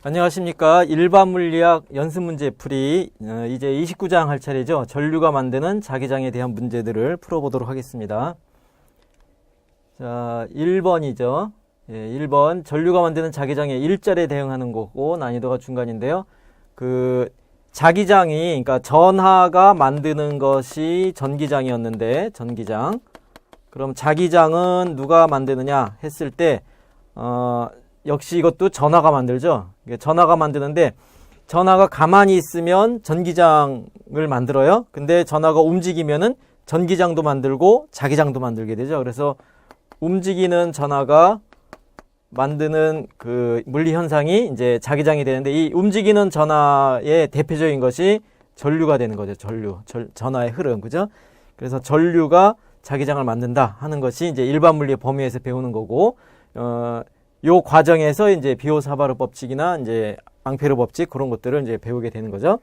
안녕하십니까. 일반 물리학 연습 문제 풀이 이제 29장 할 차례죠. 전류가 만드는 자기장에 대한 문제들을 풀어보도록 하겠습니다. 자, 1번이죠. 1번 전류가 만드는 자기장의 일절에 대응하는 거고 난이도가 중간인데요. 그 자기장이 그러니까 전하가 만드는 것이 전기장이었는데 전기장. 그럼 자기장은 누가 만드느냐 했을 때 역시 이것도 전하가 만들죠. 전하가 만드는데 전하가 가만히 있으면 전기장을 만들어요. 근데 전하가 움직이면은 전기장도 만들고 자기장도 만들게 되죠. 그래서 움직이는 전하가 만드는 그 물리 현상이 이제 자기장이 되는데 이 움직이는 전하의 대표적인 것이 전류가 되는 거죠. 전하의 흐름, 그죠? 그래서 전류가 자기장을 만든다 하는 것이 이제 일반 물리의 범위에서 배우는 거고, 요 과정에서 이제 비오사바르 법칙이나 이제 앙페르 법칙 그런 것들을 이제 배우게 되는 거죠.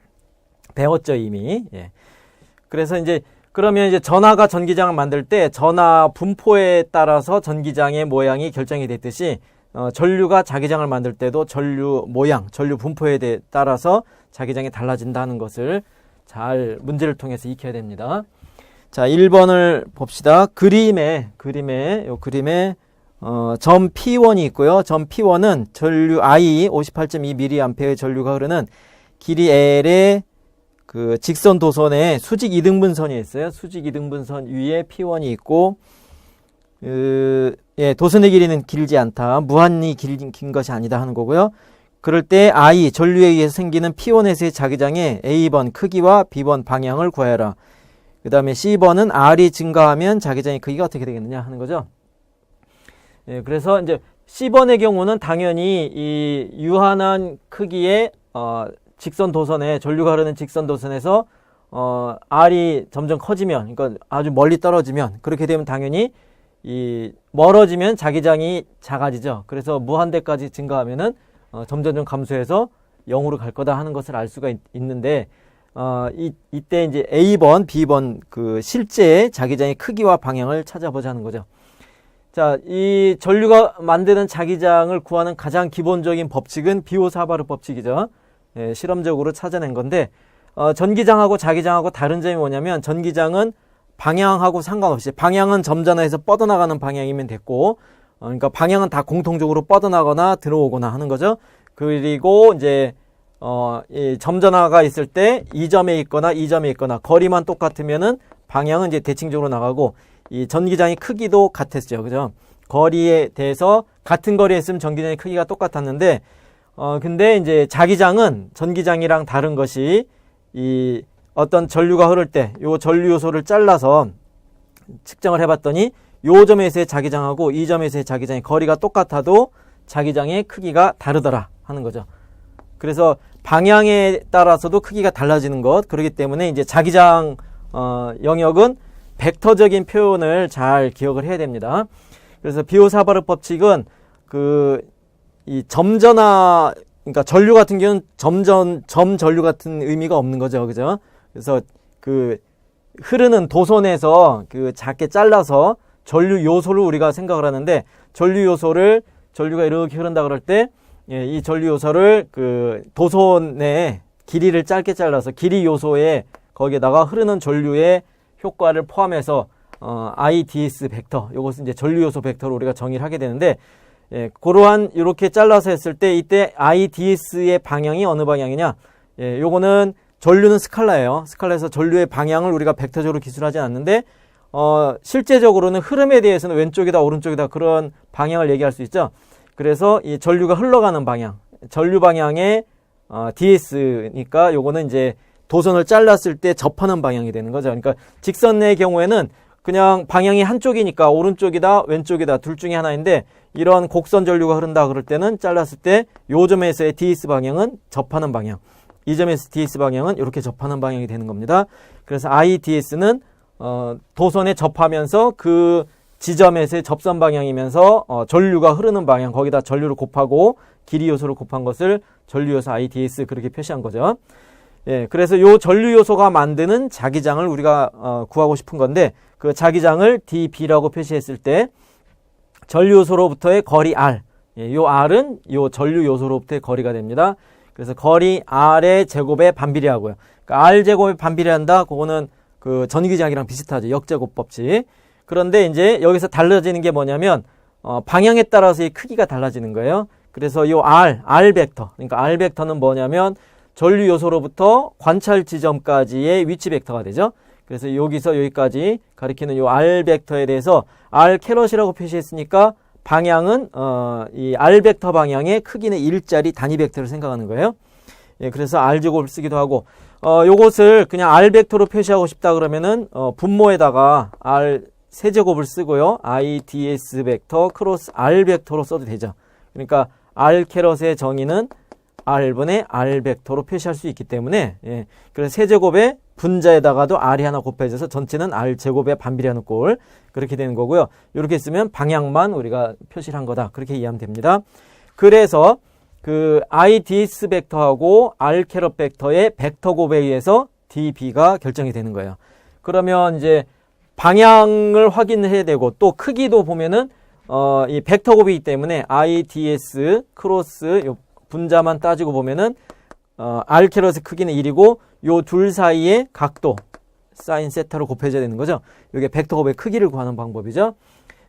배웠죠, 이미. 예. 그래서 이제 그러면 이제 전하가 전기장을 만들 때 전하 분포에 따라서 전기장의 모양이 결정이 됐듯이 전류가 자기장을 만들 때도 전류 모양, 전류 분포에 따라서 자기장이 달라진다는 것을 잘 문제를 통해서 익혀야 됩니다. 자, 1번을 봅시다. 그림에 점 P1이 있고요. 점 P1은 전류 I 58.2mA의 전류가 흐르는 길이 L의 그 직선 도선에 수직 이등분선이 있어요. 수직 이등분선 위에 P1이 있고, 도선의 길이는 길지 않다. 무한히 긴 것이 아니다 하는 거고요. 그럴 때 I, 전류에 의해서 생기는 P1에서의 자기장의 A번 크기와 B번 방향을 구하여라. 그 다음에 C번은 R이 증가하면 자기장의 크기가 어떻게 되겠느냐 하는 거죠. 예, 그래서 이제 C번의 경우는 당연히 이 유한한 크기의 직선 도선에 전류가 흐르는 직선 도선에서 R이 점점 커지면, 그러니까 아주 멀리 떨어지면 그렇게 되면 당연히 이 멀어지면 자기장이 작아지죠. 그래서 무한대까지 증가하면은 점점 감소해서 0으로 갈 거다 하는 것을 알 수가 있는데 이때 이제 A번, B번 그 실제 자기장의 크기와 방향을 찾아보자는 거죠. 자, 이 전류가 만드는 자기장을 구하는 가장 기본적인 법칙은 비오사바르 법칙이죠. 예, 실험적으로 찾아낸 건데 전기장하고 자기장하고 다른 점이 뭐냐면 전기장은 방향하고 상관없이 방향은 점전화해서 뻗어나가는 방향이면 됐고 그러니까 방향은 다 공통적으로 뻗어나거나 들어오거나 하는 거죠. 그리고 이제 이 점전화가 있을 때 이 점에 있거나 이 점에 있거나 거리만 똑같으면은 방향은 이제 대칭적으로 나가고 이 전기장의 크기도 같았죠. 그죠? 거리에 대해서 같은 거리에 있으면 전기장의 크기가 똑같았는데 근데 이제 자기장은 전기장이랑 다른 것이 이 어떤 전류가 흐를 때 요 전류 요소를 잘라서 측정을 해봤더니 요 점에서의 자기장하고 이 점에서의 자기장의 거리가 똑같아도 자기장의 크기가 다르더라 하는 거죠. 그래서 방향에 따라서도 크기가 달라지는 것. 그렇기 때문에 이제 자기장 영역은 벡터적인 표현을 잘 기억을 해야 됩니다. 그래서 비오사바르 법칙은 이 점전화, 그러니까 전류 같은 경우는 점 전류 같은 의미가 없는 거죠. 그죠? 그래서 그 흐르는 도선에서 그 작게 잘라서 전류 요소를 우리가 생각을 하는데 전류가 이렇게 흐른다 그럴 때 이 전류 요소를 그 도선의 길이를 짧게 잘라서 길이 요소에 거기에다가 흐르는 전류의 효과를 포함해서 IDS 벡터, 요것은 이제 전류 요소 벡터로 우리가 정의를 하게 되는데 그러한 이렇게 잘라서 했을 때 이때 IDS의 방향이 어느 방향이냐? 요거는 전류는 스칼라예요. 스칼라에서 전류의 방향을 우리가 벡터적으로 기술하지 않는데 실제적으로는 흐름에 대해서는 왼쪽이다 오른쪽이다 그런 방향을 얘기할 수 있죠. 그래서 이 전류가 흘러가는 방향, 전류 방향의 DS니까 요거는 이제 도선을 잘랐을 때 접하는 방향이 되는 거죠. 그러니까 직선의 경우에는 그냥 방향이 한쪽이니까 오른쪽이다 왼쪽이다 둘 중에 하나인데 이런 곡선 전류가 흐른다 그럴 때는 잘랐을 때 요 점에서의 DS 방향은 접하는 방향, 이 점에서 DS 방향은 이렇게 접하는 방향이 되는 겁니다. 그래서 IDS는 도선에 접하면서 그 지점에서의 접선 방향이면서 전류가 흐르는 방향, 거기다 전류를 곱하고 길이 요소를 곱한 것을 전류 요소 IDS 그렇게 표시한 거죠. 예, 그래서 요 전류 요소가 만드는 자기장을 우리가 구하고 싶은 건데 그 자기장을 dB라고 표시했을 때 전류 요소로부터의 거리 R, 예, 요 R은 요 전류 요소로부터의 거리가 됩니다. 그래서 거리 R의 제곱에 반비례하고요. 그러니까 R 제곱에 반비례한다. 그거는 그 전기장이랑 비슷하죠. 역제곱 법칙. 그런데 이제 여기서 달라지는 게 뭐냐면 방향에 따라서 이 크기가 달라지는 거예요. 그래서 요 R 벡터. 그러니까 R 벡터는 뭐냐면 전류 요소로부터 관찰 지점까지의 위치 벡터가 되죠. 그래서 여기서 여기까지 가리키는 요 R 벡터에 대해서 R 캐럿이라고 표시했으니까 방향은 이 R 벡터 방향의 크기는 일자리 단위 벡터를 생각하는 거예요. 예, 그래서 R 제곱을 쓰기도 하고 요것을 그냥 R 벡터로 표시하고 싶다 그러면은 분모에다가 R 세제곱을 쓰고요. IDS 벡터 크로스 R 벡터로 써도 되죠. 그러니까 R 캐럿의 정의는 R분의 R 벡터로 표시할 수 있기 때문에 예, 그래서 세제곱의 분자에다가도 R이 하나 곱해져서 전체는 R 제곱에 반비례하는 꼴 그렇게 되는 거고요. 이렇게 쓰면 방향만 우리가 표시를 한 거다. 그렇게 이해하면 됩니다. 그래서 그 IDS 벡터하고 R 캐럿 벡터의 벡터 곱에 의해서 DB가 결정이 되는 거예요. 그러면 이제 방향을 확인해야 되고 또 크기도 보면은 이 벡터 곱이기 때문에 IDS 크로스 요 분자만 따지고 보면은 R 캐럿의 크기는 1이고 요 둘 사이의 각도 사인 세타로 곱해져야 되는 거죠. 이게 벡터 곱의 크기를 구하는 방법이죠.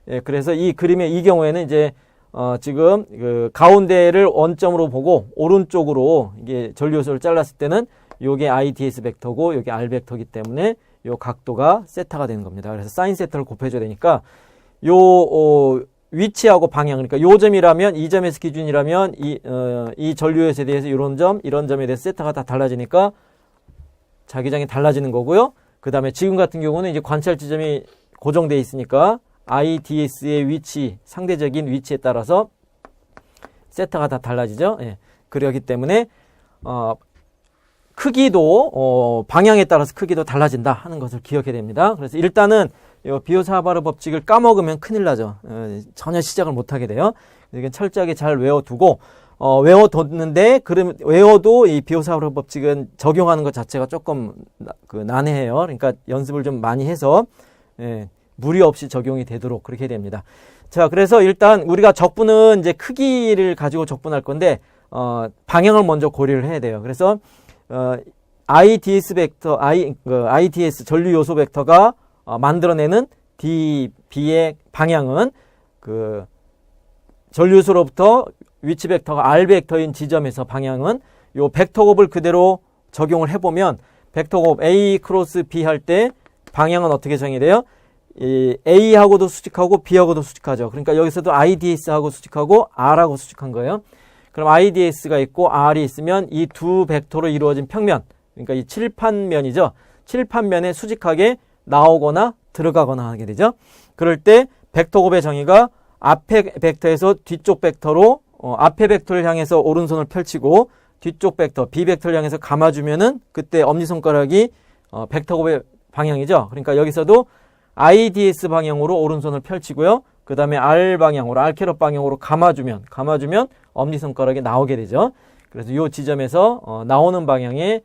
예, 그래서 이 그림의 이 경우에는 이제 지금 그 가운데를 원점으로 보고 오른쪽으로 이게 전류 요소를 잘랐을 때는 요게 IDS 벡터고 요게 R 벡터이기 때문에 요 각도가 세타가 되는 겁니다. 그래서 사인 세타를 곱해줘야 되니까 요 위치하고 방향, 그러니까 요 점이라면 이 점에서 기준이라면 이 전류요소에 대해서 이런 점에 대해서 세타가 다 달라지니까 자기장이 달라지는 거고요. 그 다음에 지금 같은 경우는 이제 관찰 지점이 고정되어 있으니까 IDS의 위치, 상대적인 위치에 따라서 세타가 다 달라지죠. 예. 그렇기 때문에 크기도 방향에 따라서 크기도 달라진다 하는 것을 기억해야 됩니다. 그래서 일단은 비오사바르 법칙을 까먹으면 큰일 나죠. 전혀 시작을 못하게 돼요. 이게 철저하게 잘 외워두고 외워뒀는데 외워도 이 비오사바르 법칙은 적용하는 것 자체가 조금 난해해요. 그러니까 연습을 좀 많이 해서 무리 없이 적용이 되도록 그렇게 됩니다. 자, 그래서 일단 우리가 적분은 이제 크기를 가지고 적분할 건데 방향을 먼저 고려를 해야 돼요. 그래서 IDS 벡터, IDS 전류 요소 벡터가 만들어내는 DB의 방향은 그 전류 요소로부터 위치 벡터가 R 벡터인 지점에서 방향은 요 벡터 곱을 그대로 적용을 해보면 벡터 곱 A 크로스 B 할 때 방향은 어떻게 정의돼요? 이 A하고도 수직하고 B하고도 수직하죠. 그러니까 여기서도 IDS하고 수직하고 R하고 수직한 거예요. 그럼 IDS가 있고 R이 있으면 이 두 벡터로 이루어진 평면, 그러니까 이 칠판면이죠. 칠판면에 수직하게 나오거나 들어가거나 하게 되죠. 그럴 때 벡터 곱의 정의가 앞에 벡터에서 뒤쪽 벡터로 앞에 벡터를 향해서 오른손을 펼치고 뒤쪽 벡터 B 벡터를 향해서 감아주면은 그때 엄지손가락이 벡터 곱의 방향이죠. 그러니까 여기서도 IDS 방향으로 오른손을 펼치고요. 그 다음에 R 방향으로 R 캐럿 방향으로 감아주면 엄지손가락이 나오게 되죠. 그래서 이 지점에서 나오는 방향에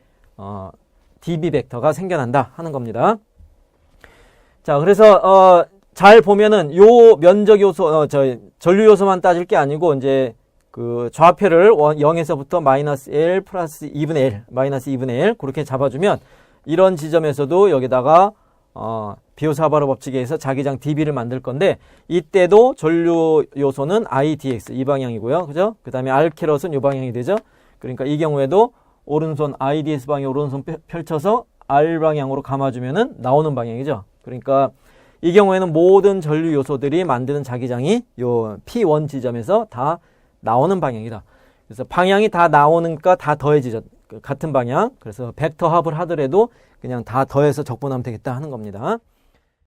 DB 벡터가 생겨난다 하는 겁니다. 자, 그래서 잘 보면은 요 면적 요소 전류 요소만 따질 게 아니고 이제 그 좌표를 0에서부터 마이너스 L 플러스 2분의 L 마이너스 2분의 L 그렇게 잡아주면 이런 지점에서도 여기다가 비오사바르 법칙에 의해서 자기장 DB를 만들 건데 이때도 전류 요소는 IDX 이 방향이고요. 그죠? 그 다음에 R 캐럿은 이 방향이 되죠. 그러니까 이 경우에도 오른손 IDS 방향 오른손 펼쳐서 R 방향으로 감아주면은 나오는 방향이죠. 그러니까 이 경우에는 모든 전류 요소들이 만드는 자기장이 요 P1 지점에서 다 나오는 방향이다. 그래서 방향이 다 나오니까 다 더해지죠. 같은 방향. 그래서 벡터 합을 하더라도 그냥 다 더해서 적분하면 되겠다 하는 겁니다.